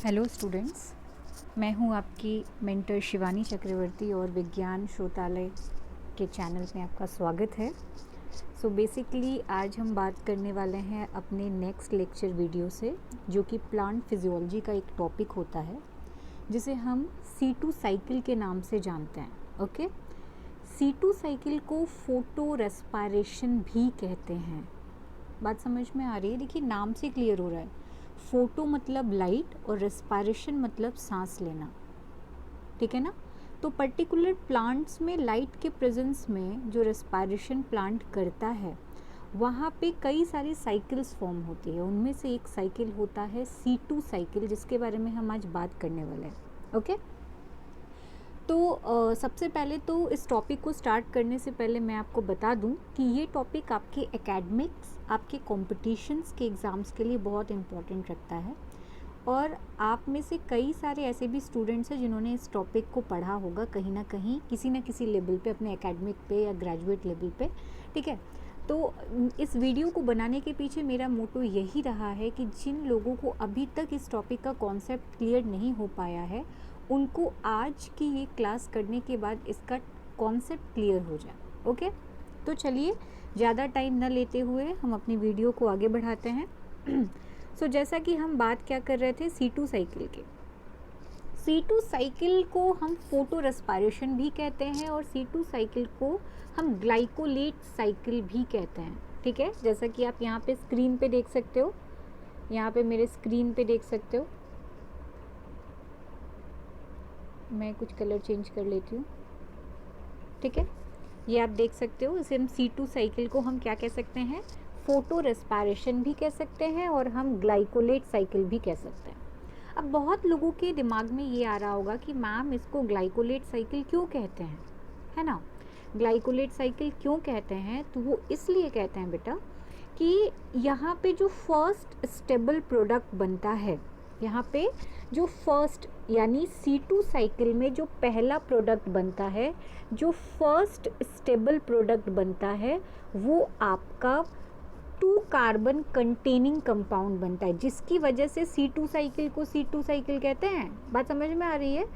Hello students, मैं हूं आपकी मेंटर शिवानी चक्रवर्ती और विज्ञान श्रोतालय के चैनल में आपका स्वागत है। बेसिकली आज हम बात करने वाले हैं अपने नेक्स्ट लेक्चर वीडियो से, जो कि प्लांट फिजियोलॉजी का एक टॉपिक होता है जिसे हम C2 साइकिल के नाम से जानते हैं। ओके, C2 साइकिल को फोटो रेस्पायरेशन भी कहते हैं। बात समझ में आ रही है? देखिए, नाम से क्लियर हो रहा है। फोटो मतलब लाइट और रेस्पायरेशन मतलब सांस लेना, ठीक है ना। तो पर्टिकुलर प्लांट्स में लाइट के प्रेजेंस में जो रेस्पायरेशन प्लांट करता है वहाँ पे कई सारी साइकिल्स फॉर्म होती है। उनमें से एक साइकिल होता है C2 साइकिल, जिसके बारे में हम आज बात करने वाले हैं। ओके, तो सबसे पहले तो इस टॉपिक को स्टार्ट करने से पहले मैं आपको बता दूं कि ये टॉपिक आपके एकेडमिक्स, आपके कॉम्पिटिशन्स के एग्ज़ाम्स के लिए बहुत इम्पॉर्टेंट रखता है। और आप में से कई सारे ऐसे भी स्टूडेंट्स हैं जिन्होंने इस टॉपिक को पढ़ा होगा कहीं ना कहीं, किसी ना किसी लेवल पे, अपने एकेडमिक पे या ग्रेजुएट लेवल पे, ठीक है। तो इस वीडियो को बनाने के पीछे मेरा मोटो यही रहा है कि जिन लोगों को अभी तक इस टॉपिक का कॉन्सेप्ट क्लियर नहीं हो पाया है, उनको आज की ये क्लास करने के बाद इसका कॉन्सेप्ट क्लियर हो जाए। ओके, तो चलिए ज़्यादा टाइम न लेते हुए हम अपनी वीडियो को आगे बढ़ाते हैं। जैसा कि हम बात क्या कर रहे थे C2 साइकिल के। C2 साइकिल को हम फोटो रेस्पायरेशन भी कहते हैं और C2 साइकिल को हम ग्लाइकोलेट साइकिल भी कहते हैं, ठीक है। जैसा कि आप यहाँ पे स्क्रीन पे देख सकते हो, यहाँ पे मेरे स्क्रीन पे देख सकते हो। मैं कुछ कलर चेंज कर लेती हूँ, ठीक है। ये आप देख सकते हो, इसे हम C2 साइकिल को हम क्या कह सकते हैं, फोटो रेस्पायरेशन भी कह सकते हैं और हम ग्लाइकोलेट साइकिल भी कह सकते हैं। अब बहुत लोगों के दिमाग में ये आ रहा होगा कि मैम इसको ग्लाइकोलेट साइकिल क्यों कहते हैं, है ना। ग्लाइकोलेट साइकिल क्यों कहते हैं? तो वो इसलिए कहते हैं बेटा कि यहाँ पे जो फर्स्ट स्टेबल प्रोडक्ट बनता है, यहाँ पे जो फर्स्ट यानी C2 साइकिल में जो पहला प्रोडक्ट बनता है, जो फर्स्ट स्टेबल प्रोडक्ट बनता है, वो आपका 2 कार्बन कंटेनिंग कंपाउंड बनता है, जिसकी वजह से C2 साइकिल को C2 साइकिल कहते हैं। बात समझ में आ रही है?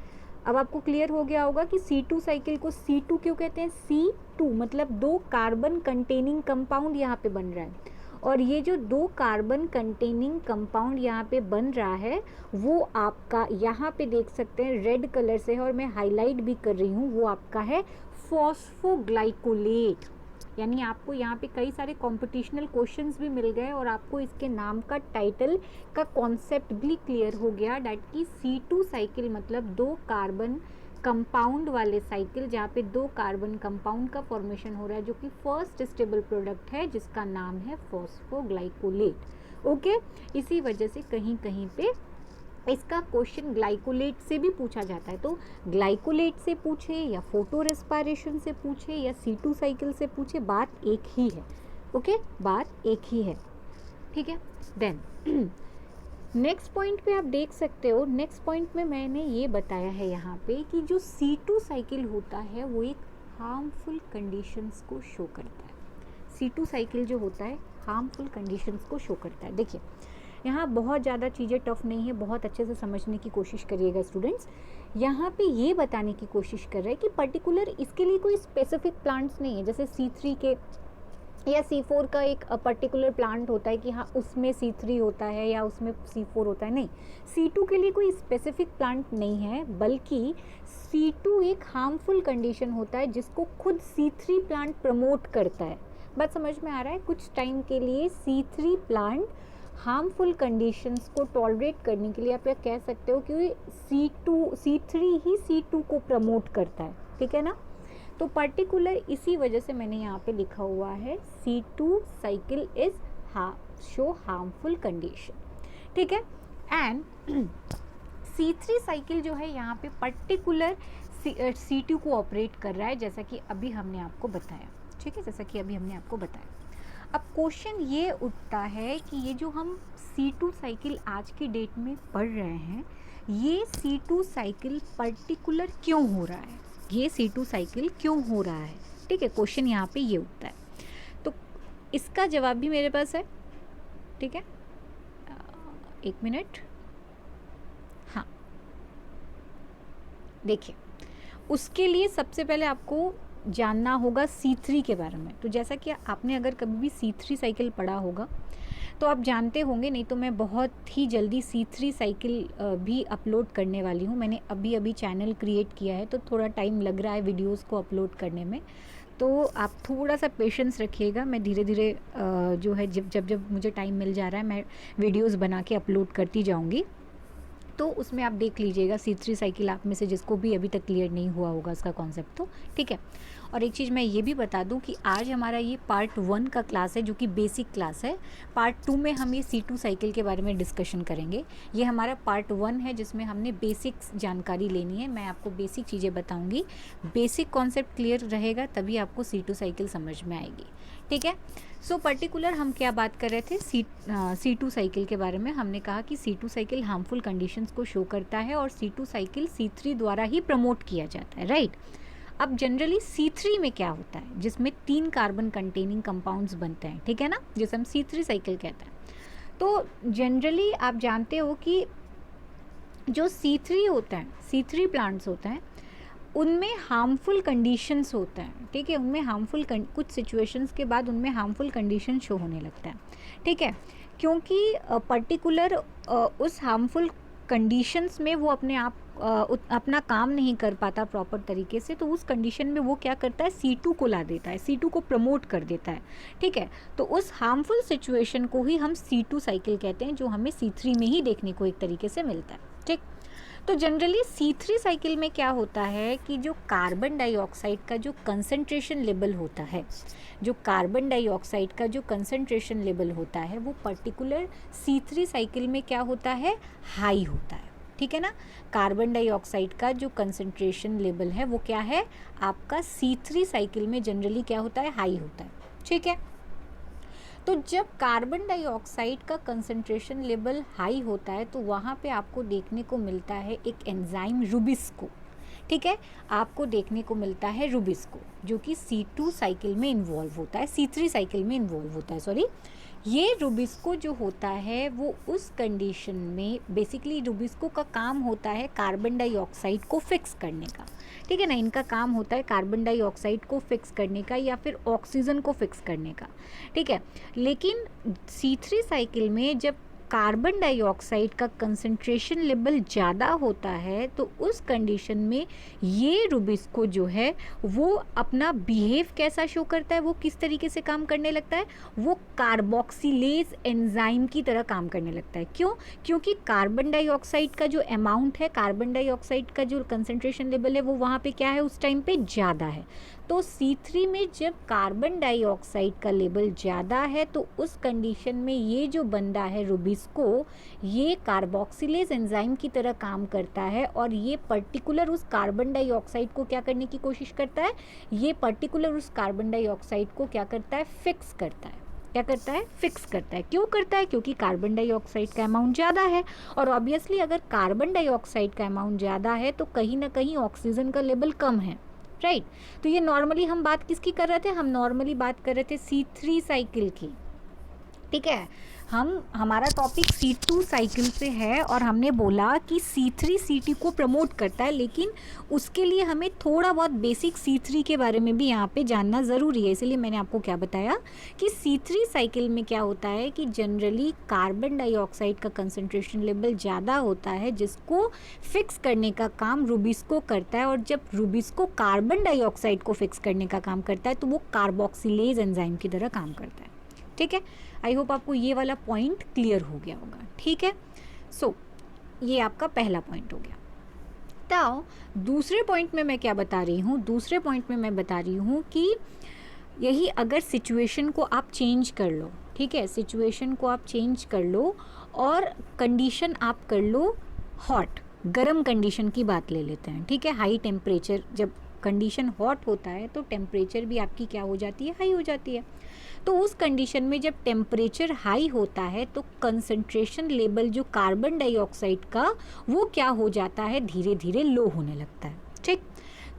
अब आपको क्लियर हो गया होगा कि C2 साइकिल को C2 क्यों कहते हैं। C2 मतलब 2 कार्बन कंटेनिंग कंपाउंड यहाँ पे बन रहा है, और ये जो 2 कार्बन कंटेनिंग कंपाउंड यहाँ पे बन रहा है वो आपका यहाँ पे देख सकते हैं रेड कलर से है, और मैं हाईलाइट भी कर रही हूँ, वो आपका है फॉस्फोग्लाइकोलेट। यानी आपको यहाँ पे कई सारे कॉम्पिटिशनल क्वेश्चंस भी मिल गए और आपको इसके नाम का टाइटल का कॉन्सेप्ट भी क्लियर हो गया, डैट की C2 साइकिल मतलब 2 कार्बन कंपाउंड वाले साइकिल, जहाँ पे 2 कार्बन कंपाउंड का फॉर्मेशन हो रहा है, जो कि फर्स्ट स्टेबल प्रोडक्ट है जिसका नाम है फॉस्फोग्लाइकोलेट। ओके, इसी वजह से कहीं कहीं पे इसका क्वेश्चन ग्लाइकोलेट से भी पूछा जाता है। तो ग्लाइकोलेट से पूछे या फोटो रेस्पायरेशन से पूछे या C2 साइकिल से पूछे, बात एक ही है। ओके, बात एक ही है, ठीक है। देन नेक्स्ट पॉइंट पे आप देख सकते हो, नेक्स्ट पॉइंट में मैंने ये बताया है यहाँ पे कि जो C2 साइकिल होता है वो एक हार्मफुल कंडीशंस को शो करता है। C2 साइकिल जो होता है हार्मफुल कंडीशंस को शो करता है। देखिए, यहाँ बहुत ज़्यादा चीज़ें टफ नहीं है, बहुत अच्छे से समझने की कोशिश करिएगा स्टूडेंट्स। यहाँ पे ये बताने की कोशिश कर रहे हैं कि पर्टिकुलर इसके लिए कोई स्पेसिफिक प्लांट्स नहीं है, जैसे C3 के या C4 का एक पर्टिकुलर प्लांट होता है कि हाँ उसमें C3 होता है या उसमें C4 होता है, नहीं। C2 के लिए कोई स्पेसिफिक प्लांट नहीं है, बल्कि C2 एक हार्मफुल कंडीशन होता है जिसको खुद C3 प्लांट प्रमोट करता है। बात समझ में आ रहा है? कुछ टाइम के लिए C3 प्लांट हार्मफुल कंडीशंस को टॉलरेट करने के लिए आप क्या कह सकते हो कि C3 ही C2 को प्रमोट करता है, ठीक है ना। तो पर्टिकुलर इसी वजह से मैंने यहाँ पे लिखा हुआ है C2 cycle is show harmful condition, ठीक है। एंड C3 साइकिल जो है यहाँ पे पर्टिकुलर C2 को ऑपरेट कर रहा है, जैसा कि अभी हमने आपको बताया, ठीक है, जैसा कि अभी हमने आपको बताया। अब क्वेश्चन ये उठता है कि ये जो हम C2 साइकिल आज की डेट में पढ़ रहे हैं, ये C2 साइकिल पर्टिकुलर क्यों हो रहा है, ये C2 साइकिल क्यों हो रहा है, ठीक है। क्वेश्चन यहाँ पे ये उठता है, तो इसका जवाब भी मेरे पास है, ठीक है। एक मिनट, देखिए, उसके लिए सबसे पहले आपको जानना होगा C3 के बारे में। तो जैसा कि आपने अगर कभी भी C3 साइकिल पढ़ा होगा तो आप जानते होंगे, नहीं तो मैं बहुत ही जल्दी C3 साइकिल भी अपलोड करने वाली हूँ। मैंने अभी अभी चैनल क्रिएट किया है तो थोड़ा टाइम लग रहा है वीडियोस को अपलोड करने में, तो आप थोड़ा सा पेशेंस रखिएगा। मैं धीरे धीरे जो है जब मुझे टाइम मिल जा रहा है मैं वीडियोस बना के अपलोड करती जाऊँगी, तो उसमें आप देख लीजिएगा C3 साइकिल आप में से जिसको भी अभी तक क्लियर नहीं हुआ होगा इसका कॉन्सेप्ट, तो ठीक है। और एक चीज़ मैं ये भी बता दूं कि आज हमारा ये पार्ट 1 का क्लास है जो कि बेसिक क्लास है। पार्ट 2 में हम ये C2 साइकिल के बारे में डिस्कशन करेंगे। ये हमारा पार्ट 1 है जिसमें हमने बेसिक्स जानकारी लेनी है। मैं आपको बेसिक चीज़ें बताऊँगी, बेसिक कॉन्सेप्ट क्लियर रहेगा तभी आपको C2 साइकिल समझ में आएगी, ठीक है। सो पर्टिकुलर हम क्या बात कर रहे थे, C2 साइकिल के बारे में। हमने कहा कि C2 साइकिल हार्मफुल कंडीशंस को शो करता है और C2 साइकिल C3 द्वारा ही प्रमोट किया जाता है, राइट। अब जनरली C3 में क्या होता है, जिसमें 3 कार्बन कंटेनिंग कंपाउंड्स बनते हैं, ठीक है ना, जिसे हम C3 साइकिल कहते हैं। तो जनरली आप जानते हो कि जो C3 होता है, C3 प्लांट्स होते हैं, उनमें हार्मफुल कंडीशंस होते हैं, ठीक है। उनमें हार्मफुल कुछ सिचुएशंस के बाद उनमें हार्मफुल कंडीशन शो होने लगता है, ठीक है, क्योंकि पर्टिकुलर उस हार्मफुल कंडीशंस में वो अपने आप अपना काम नहीं कर पाता प्रॉपर तरीके से, तो उस कंडीशन में वो क्या करता है, C2 को ला देता है, C2 को प्रमोट कर देता है, ठीक है। तो उस हार्मफुल सिचुएशन को ही हम C2 साइकिल कहते हैं, जो हमें C3 में ही देखने को एक तरीके से मिलता है, ठीक। तो जनरली C3 साइकिल में क्या होता है कि जो कार्बन डाइऑक्साइड का जो कंसंट्रेशन लेवल होता है, जो कार्बन डाइऑक्साइड का जो कंसंट्रेशन लेवल होता है वो पर्टिकुलर C3 साइकिल में क्या होता है, हाई होता है, ठीक है ना। कार्बन डाइऑक्साइड का जो कंसंट्रेशन लेवल है वो क्या है, आपका C3 साइकिल में जनरली क्या होता है, हाई होता है, ठीक है। तो जब कार्बन डाइऑक्साइड का कंसंट्रेशन लेवल हाई होता है तो वहाँ पे आपको देखने को मिलता है एक एंजाइम रुबिस्को, ठीक है, आपको देखने को मिलता है रुबिस्को, जो कि C2 साइकिल में इन्वॉल्व होता है, C3 साइकिल में इन्वॉल्व होता है, सॉरी। ये रुबिस्को जो होता है वो उस कंडीशन में, बेसिकली रुबिस्को का काम होता है कार्बन डाइऑक्साइड को फिक्स करने का, ठीक है ना। इनका काम होता है कार्बन डाइऑक्साइड को फिक्स करने का या फिर ऑक्सीजन को फिक्स करने का, ठीक है। लेकिन C3 साइकिल में जब कार्बन डाइऑक्साइड का कंसंट्रेशन लेवल ज़्यादा होता है तो उस कंडीशन में ये रुबिस्को जो है वो अपना बिहेव कैसा शो करता है, वो किस तरीके से काम करने लगता है, वो कार्बोक्सिलेज एंजाइम की तरह काम करने लगता है। क्यों? क्योंकि कार्बन डाइऑक्साइड का जो अमाउंट है, कार्बन डाइऑक्साइड का जो कंसंट्रेशन लेवल है वो वहाँ पे क्या है, उस टाइम पे ज़्यादा है। तो C3 में जब कार्बन डाइऑक्साइड का लेवल ज़्यादा है तो उस कंडीशन में ये जो बंदा है रुबिस्को, ये कार्बोक्सिलेज एंजाइम की तरह काम करता है और ये पर्टिकुलर उस कार्बन डाइऑक्साइड को क्या करने की कोशिश करता है, ये पर्टिकुलर उस कार्बन डाइऑक्साइड को क्या करता है, फिक्स करता है। क्या करता है, फिक्स करता है। क्यों करता है? क्योंकि कार्बन डाइऑक्साइड का अमाउंट ज़्यादा है और ऑब्वियसली अगर कार्बन डाइऑक्साइड का अमाउंट ज़्यादा है तो कहीं ना कहीं ऑक्सीजन का लेवल कम है, राइट। तो ये नॉर्मली हम बात किसकी कर रहे थे, हम नॉर्मली बात कर रहे थे C3 साइकिल की, ठीक है। हमारा टॉपिक C2 साइकिल से है और हमने बोला कि C3 C2 को प्रमोट करता है, लेकिन उसके लिए हमें थोड़ा बहुत बेसिक C3 के बारे में भी यहाँ पे जानना ज़रूरी है। इसलिए मैंने आपको क्या बताया कि C3 साइकिल में क्या होता है कि जनरली कार्बन डाइऑक्साइड का कंसंट्रेशन लेवल ज़्यादा होता है जिसको फिक्स करने का काम रुबिस्को करता है, और जब रुबिस्को कार्बन डाइऑक्साइड को फिक्स करने का काम करता है तो वो कार्बोक्सिलेज एंजाइम की तरह काम करता है, ठीक है। आई होप आपको ये वाला पॉइंट क्लियर हो गया होगा, ठीक है। सो ये आपका पहला पॉइंट हो गया। तो दूसरे पॉइंट में मैं क्या बता रही हूँ, दूसरे पॉइंट में मैं बता रही हूँ कि यही अगर सिचुएशन को आप चेंज कर लो, ठीक है, सिचुएशन को आप चेंज कर लो और कंडीशन आप कर लो हॉट, गर्म कंडीशन की बात ले लेते हैं, ठीक है। हाई टेम्परेचर, जब कंडीशन हॉट होता है तो टेम्परेचर भी आपकी क्या हो जाती है, हाई हो जाती है। तो उस कंडीशन में जब टेम्परेचर हाई होता है तो कंसंट्रेशन लेवल जो कार्बन डाइऑक्साइड का वो क्या हो जाता है, धीरे धीरे लो होने लगता है, ठीक।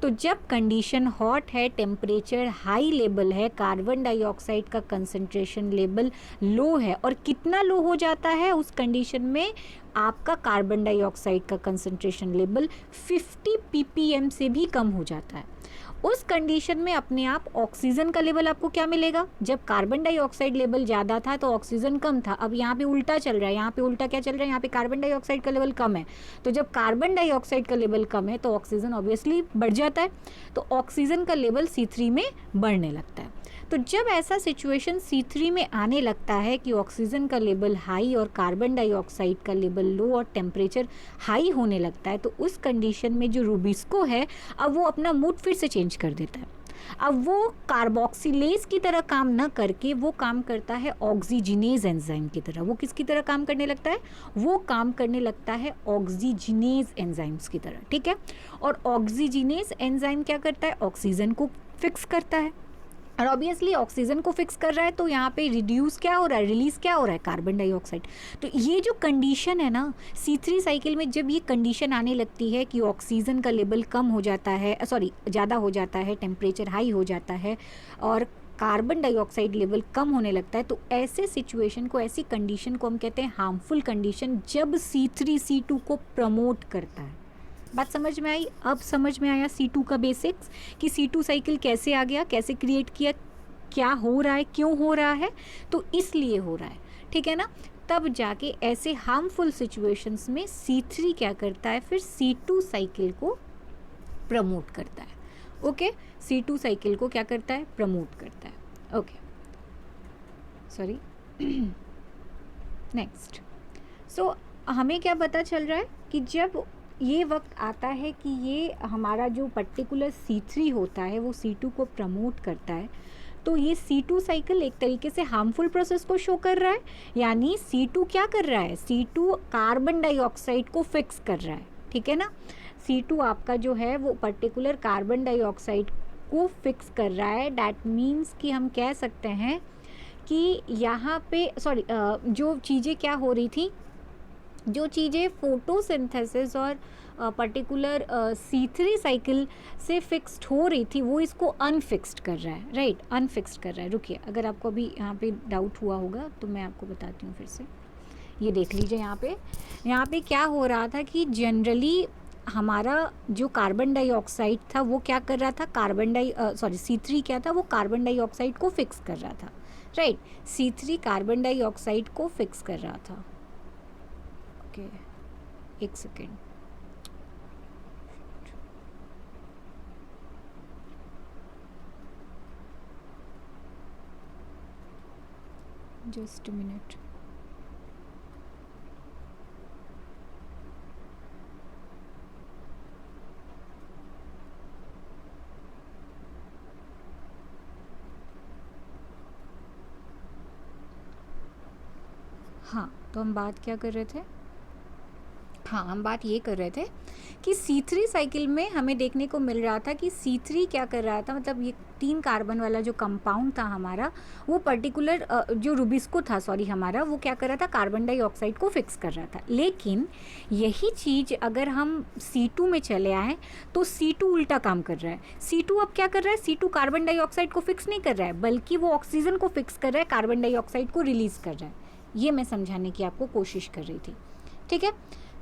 तो जब कंडीशन हॉट है, टेम्परेचर हाई लेवल है, कार्बन डाइऑक्साइड का कंसंट्रेशन लेवल लो है, और कितना लो हो जाता है उस कंडीशन में आपका कार्बन डाइऑक्साइड का कंसंट्रेशन लेवल 50 ppm से भी कम हो जाता है। उस कंडीशन में अपने आप ऑक्सीजन का लेवल आपको क्या मिलेगा? जब कार्बन डाइऑक्साइड लेवल ज़्यादा था तो ऑक्सीजन कम था, अब यहाँ पे उल्टा चल रहा है, यहाँ पे उल्टा क्या चल रहा है, यहाँ पे कार्बन डाइऑक्साइड का लेवल कम है। तो जब कार्बन डाइऑक्साइड का लेवल कम है तो ऑक्सीजन ऑब्वियसली बढ़ जाता है, तो ऑक्सीजन का लेवल C3 में बढ़ने लगता है। तो जब ऐसा सिचुएशन C3 में आने लगता है कि ऑक्सीजन का लेवल हाई और कार्बन डाइऑक्साइड का लेवल लो और टेम्परेचर हाई होने लगता है, तो उस कंडीशन में जो रूबिस्को है अब वो अपना मूड फिर से चेंज कर देता है। अब वो कार्बोक्सिलेज की तरह काम न करके वो काम करता है ऑक्सीजिनेज एंजाइम की तरह। वो किसकी तरह काम करने लगता है? वो काम करने लगता है ऑक्सीजिनेज एंजाइम्स की तरह, ठीक है। और ऑक्सीजिनेज एंजाइम क्या करता है? ऑक्सीजन को फिक्स करता है, और ऑब्वियसली ऑक्सीजन को फिक्स कर रहा है तो यहाँ पे रिड्यूस क्या हो रहा है, रिलीज क्या हो रहा है? Carbon dioxide. तो ये जो कंडीशन है ना C3 साइकिल में, जब ये कंडीशन आने लगती है कि ऑक्सीजन का लेवल कम हो जाता है, ज़्यादा हो जाता है, टेम्परेचर हाई हो जाता है और कार्बन डाइऑक्साइड लेवल कम होने लगता है, तो ऐसे सिचुएशन को, ऐसी कंडीशन को हम कहते हैं हार्मफुल कंडीशन, जब C3 C2 को प्रमोट करता है। बात समझ में आई? अब समझ में आया C2 का बेसिक्स कि C2 साइकिल कैसे आ गया, कैसे क्रिएट किया, क्या हो रहा है, क्यों हो रहा है, तो इसलिए हो रहा है, ठीक है ना। तब जाके ऐसे हार्मफुल सिचुएशंस में C3 क्या करता है, फिर C2 साइकिल को प्रमोट करता है। ओके, C2 साइकिल को क्या करता है? प्रमोट करता है। Okay, sorry, next. सो हमें क्या पता चल रहा है कि जब ये वक्त आता है कि ये हमारा जो पर्टिकुलर C3 होता है वो C2 को प्रमोट करता है, तो ये C2 साइकिल एक तरीके से हार्मफुल प्रोसेस को शो कर रहा है। यानी C2 क्या कर रहा है? C2 कार्बन डाइऑक्साइड को फिक्स कर रहा है, ठीक है ना। C2 आपका जो है वो पर्टिकुलर कार्बन डाइऑक्साइड को फिक्स कर रहा है। डैट मीन्स कि हम कह सकते हैं कि यहाँ पे जो चीज़ें क्या हो रही थी, जो चीज़ें फोटोसिंथेसिस और पर्टिकुलर C3 साइकिल से फिक्स्ड हो रही थी वो इसको अनफिक्स्ड कर रहा है, राइट, अनफिक्स्ड कर रहा है। रुकिए, अगर आपको अभी यहाँ पे डाउट हुआ होगा तो मैं आपको बताती हूँ फिर से। ये देख लीजिए, यहाँ पे क्या हो रहा था कि जनरली हमारा जो कार्बन डाइऑक्साइड था वो क्या कर रहा था, C3 क्या था, वो कार्बन डाइऑक्साइड को फिक्स कर रहा था, राइट। C3 कार्बन डाइऑक्साइड को फिक्स कर रहा था। ओके, एक सेकेंड, जस्ट अ मिनट। हाँ, तो हम बात क्या कर रहे थे? हाँ, हम बात ये कर रहे थे कि C3 साइकिल में हमें देखने को मिल रहा था कि C3 क्या कर रहा था, मतलब ये 3 कार्बन वाला जो कंपाउंड था हमारा, वो पर्टिकुलर जो रूबिस्को था हमारा, वो क्या कर रहा था, कार्बन डाइऑक्साइड को फिक्स कर रहा था। लेकिन यही चीज़ अगर हम C2 में चले आए तो C2 उल्टा काम कर रहा है। C2 अब क्या कर रहा है? C2 कार्बन डाइऑक्साइड को फिक्स नहीं कर रहा है, बल्कि वो ऑक्सीजन को फिक्स कर रहा है, कार्बन डाइऑक्साइड को रिलीज़ कर रहा है। ये मैं समझाने की आपको कोशिश कर रही थी, ठीक है।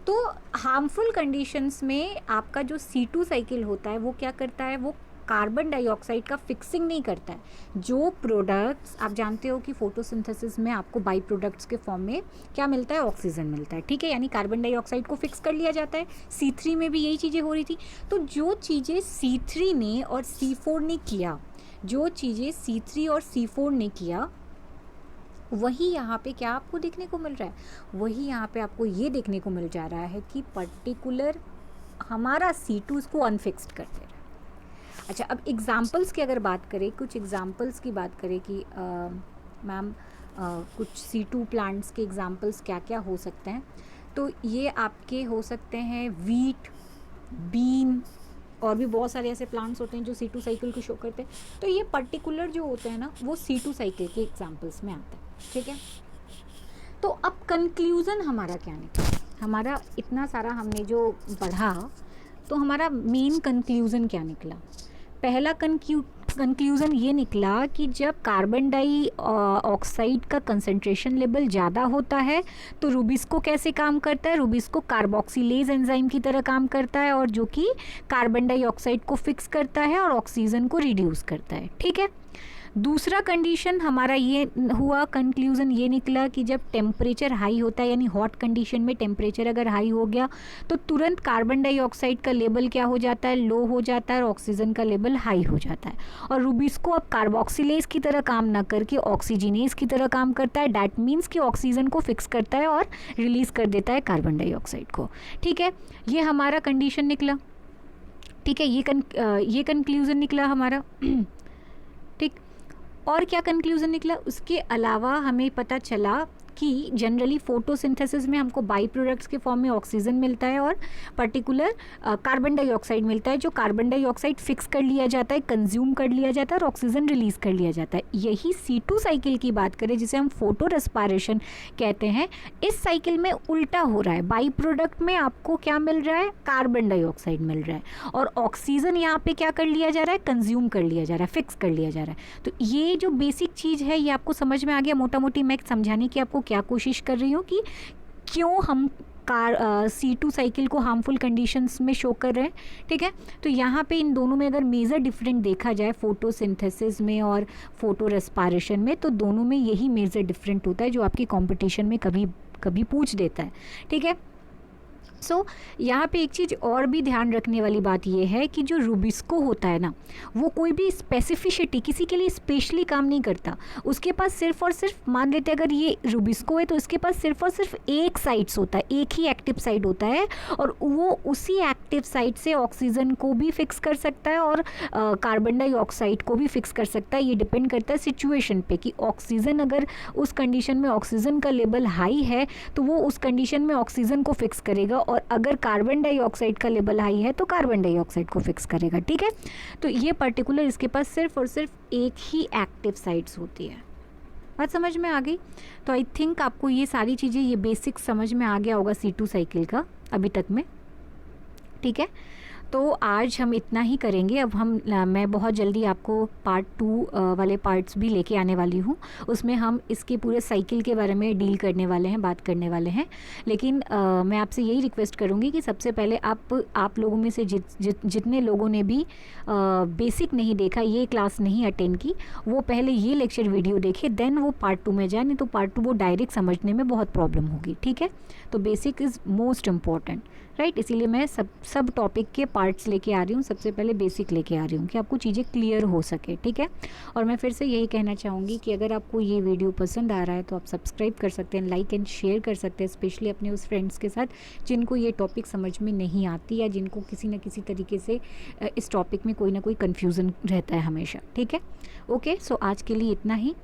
तो हार्मफुल कंडीशंस में आपका जो C2 साइकिल होता है वो क्या करता है, वो कार्बन डाइऑक्साइड का फिक्सिंग नहीं करता है। जो प्रोडक्ट्स आप जानते हो कि फोटोसिंथेसिस में आपको बाई प्रोडक्ट्स के फॉर्म में क्या मिलता है, ऑक्सीजन मिलता है, ठीक है। यानी कार्बन डाइऑक्साइड को फिक्स कर लिया जाता है। C3 में भी यही चीज़ें हो रही थी। तो जो चीज़ें C3 ने और C4 ने किया, जो चीज़ें C3 और C4 ने किया, वही यहाँ पे क्या आपको देखने को मिल रहा है, वही यहाँ पे आपको ये देखने को मिल जा रहा है कि पर्टिकुलर हमारा C2 इसको अनफिक्स्ड कर दे रहा है। अच्छा, अब एग्जांपल्स की अगर बात करें, कुछ एग्जांपल्स की बात करें कि मैम कुछ C2 प्लांट्स के एग्जांपल्स क्या क्या हो सकते हैं, तो ये आपके हो सकते हैं वीट, बीन, और भी बहुत सारे ऐसे प्लांट्स होते हैं जो C2 साइकिल को शो करते हैं। तो ये पर्टिकुलर जो होते हैं ना वो C2 साइकिल के एग्जांपल्स में आते हैं, ठीक है। तो अब कंक्लूज़न हमारा क्या निकला? हमारा इतना सारा हमने जो पढ़ा तो हमारा मेन कंक्लूज़न क्या निकला? पहला कंक्लूज़न ये निकला कि जब कार्बन डाई ऑक्साइड का कंसंट्रेशन लेवल ज़्यादा होता है तो रुबिस्को कैसे काम करता है? रुबिस्को कार्बोक्सिलेज एंजाइम की तरह काम करता है, और जो कि कार्बन डाइऑक्साइड को फिक्स करता है और ऑक्सीजन को रिड्यूस करता है। ठीक है। दूसरा कंडीशन हमारा ये हुआ, कंक्लूज़न ये निकला कि जब टेम्परेचर हाई होता है, यानी हॉट कंडीशन में टेम्परेचर अगर हाई हो गया तो तुरंत कार्बन डाइऑक्साइड का लेवल क्या हो जाता है? लो हो जाता है, और ऑक्सीजन का लेवल हाई हो जाता है। और रुबिस्को अब कार्बोक्सिलेज की तरह काम ना करके ऑक्सीजिनेज की तरह काम करता है। डैट मीन्स कि ऑक्सीजन को फिक्स करता है और रिलीज़ कर देता है कार्बन डाइऑक्साइड को। ठीक है, ये हमारा कंडीशन निकला। ठीक है, ये कंक्लूज़न निकला हमारा। ठीक, और क्या कंक्लूज़न निकला? उसके अलावा हमें पता चला कि जनरली फोटोसिंथेसिस में हमको बाई प्रोडक्ट्स के फॉर्म में ऑक्सीजन मिलता है और पर्टिकुलर कार्बन डाइऑक्साइड मिलता है, जो कार्बन डाइऑक्साइड फिक्स कर लिया जाता है, कंज्यूम कर लिया जाता है और ऑक्सीजन रिलीज़ कर लिया जाता है। यही C2 साइकिल की बात करें, जिसे हम फोटो रेस्पिरेशन कहते हैं, इस साइकिल में उल्टा हो रहा है। बाई प्रोडक्ट में आपको क्या मिल रहा है? कार्बन डाइऑक्साइड मिल रहा है, और ऑक्सीजन यहाँ पे क्या कर लिया जा रहा है? कंज्यूम कर लिया जा रहा है, फिक्स कर लिया जा रहा है। तो ये जो बेसिक चीज़ है ये आपको समझ में आ गया। मोटा मोटी मैं समझाने की आपको क्या कोशिश कर रही हूँ कि क्यों हम C2 साइकिल को हार्मफुल कंडीशंस में शो कर रहे हैं। ठीक है, तो यहाँ पे इन दोनों में अगर मेजर डिफरेंट देखा जाए फोटोसिंथेसिस में और फोटो रेस्पिरेशन में, तो दोनों में यही मेजर डिफरेंट होता है जो आपकी कंपटीशन में कभी कभी पूछ देता है। ठीक है, सो यहाँ पे एक चीज़ और भी ध्यान रखने वाली बात यह है कि जो रुबिस्को होता है ना, वो कोई भी स्पेसिफिसिटी किसी के लिए स्पेशली काम नहीं करता। उसके पास सिर्फ और सिर्फ, मान लेते हैं अगर ये रुबिस्को है तो इसके पास सिर्फ और सिर्फ एक साइट्स होता है, एक ही एक्टिव साइट होता है, और वो उसी एक्टिव साइट से ऑक्सीजन को भी फिक्स कर सकता है और कार्बन डाइऑक्साइड को भी फिक्स कर सकता है। ये डिपेंड करता है सिचुएशन पे कि ऑक्सीजन, अगर उस कंडीशन में ऑक्सीजन का लेवल हाई है तो वो उस कंडीशन में ऑक्सीजन को फिक्स करेगा, और अगर कार्बन डाइऑक्साइड का लेवल हाई है तो कार्बन डाइऑक्साइड को फिक्स करेगा। ठीक है, तो ये पर्टिकुलर इसके पास सिर्फ और सिर्फ एक ही एक्टिव साइट्स होती है। बात समझ में आ गई? तो आई थिंक आपको ये सारी चीज़ें, ये बेसिक समझ में आ गया होगा C2 साइकिल का अभी तक में। ठीक है, तो आज हम इतना ही करेंगे। अब मैं बहुत जल्दी आपको पार्ट 2 वाले पार्ट्स भी लेके आने वाली हूँ। उसमें हम इसके पूरे साइकिल के बारे में डील करने वाले हैं, बात करने वाले हैं। लेकिन मैं आपसे यही रिक्वेस्ट करूँगी कि सबसे पहले आप लोगों में से जितने लोगों ने भी बेसिक नहीं देखा, ये क्लास नहीं अटेंड की, वो पहले ये लेक्चर वीडियो देखे, देन वो पार्ट 2 में जाए, नहीं तो पार्ट 2 वो डायरेक्ट समझने में बहुत प्रॉब्लम होगी। ठीक है, तो basic is most important, right. इसीलिए मैं सब टॉपिक के पार्ट्स लेके आ रही हूँ। सबसे पहले बेसिक लेके आ रही हूँ कि आपको चीज़ें क्लियर हो सके। ठीक है, और मैं फिर से यही कहना चाहूँगी कि अगर आपको ये वीडियो पसंद आ रहा है तो आप सब्सक्राइब कर सकते हैं, लाइक एंड शेयर कर सकते हैं, स्पेशली अपने उस फ्रेंड्स के साथ जिनको ये टॉपिक समझ में नहीं आती या जिनको किसी न किसी तरीके से इस टॉपिक में कोई ना कोई कन्फ्यूज़न रहता है हमेशा। ठीक है, ओके, सो आज के लिए इतना ही।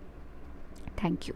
Thank you.